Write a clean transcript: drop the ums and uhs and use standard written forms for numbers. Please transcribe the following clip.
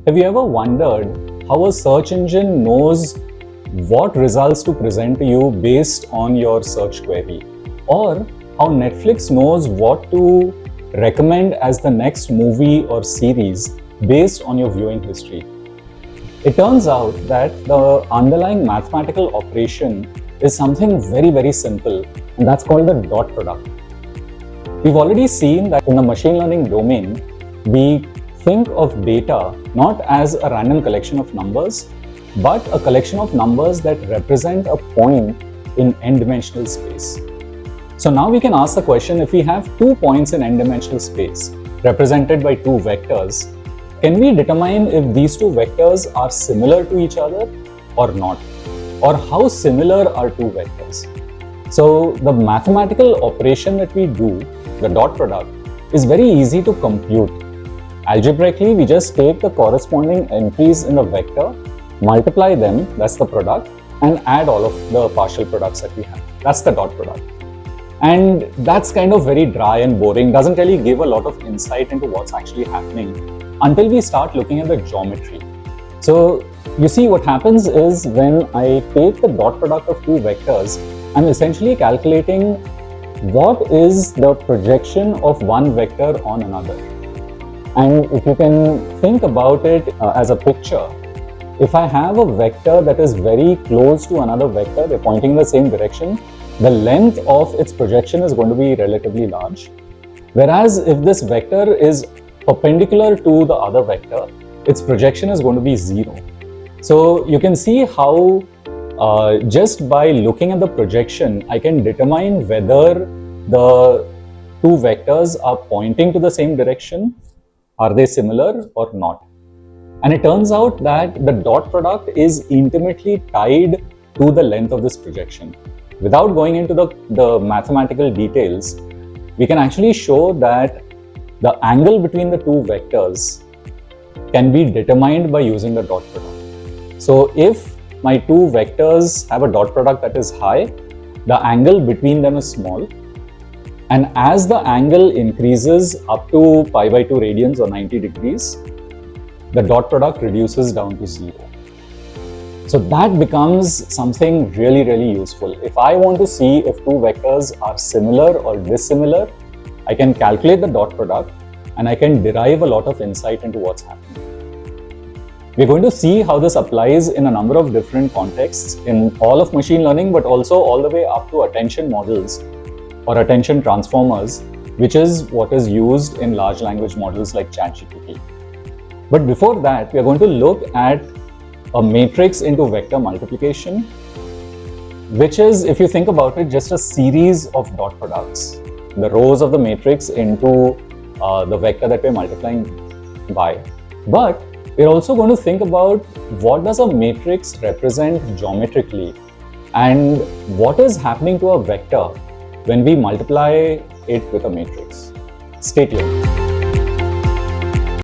Have you ever wondered how a search engine knows what results to present to you based on your search query? Or how Netflix knows what to recommend as the next movie or series based on your viewing history? It turns out that the underlying mathematical operation is something very simple, and that's called the dot product. We've already seen that in the machine learning domain, we think of data not as a random collection of numbers, but a collection of numbers that represent a point in n-dimensional space. So now we can ask the question, if we have 2 points in n-dimensional space represented by 2 vectors, can we determine if these 2 vectors are similar to each other or not? Or how similar are 2 vectors? So the mathematical operation that we do, the dot product, is very easy to compute. Algebraically, we just take the corresponding entries in the vector, multiply them, that's the product, and add all of the partial products that we have. That's the dot product. And that's kind of very dry and boring, doesn't really give a lot of insight into what's actually happening until we start looking at the geometry. So you see, what happens is when I take the dot product of 2 vectors, I'm essentially calculating what is the projection of one vector on another. And if you can think about it as a picture, if I have a vector that is very close to another vector, they're pointing in the same direction, the length of its projection is going to be relatively large. Whereas if this vector is perpendicular to the other vector, its projection is going to be 0. So you can see how just by looking at the projection, I can determine whether the 2 vectors are pointing to the same direction, are they similar or not. And it turns out that the dot product is intimately tied to the length of this projection. Without going into the mathematical details, we can actually show that the angle between the 2 vectors can be determined by using the dot product. So if my 2 vectors have a dot product that is high, the angle between them is small. And as the angle increases up to pi by 2 radians or 90 degrees, the dot product reduces down to 0. So that becomes something really useful. If I want to see if 2 vectors are similar or dissimilar, I can calculate the dot product and I can derive a lot of insight into what's happening. We're going to see how this applies in a number of different contexts in all of machine learning, but also all the way up to attention models or attention transformers, which is what is used in large language models like ChatGPT. But before that, we are going to look at a matrix into vector multiplication, which is, if you think about it, just a series of dot products, the rows of the matrix into the vector that we're multiplying by. But we're also going to think about what does a matrix represent geometrically and what is happening to a vector when we multiply it with a matrix. Stay tuned.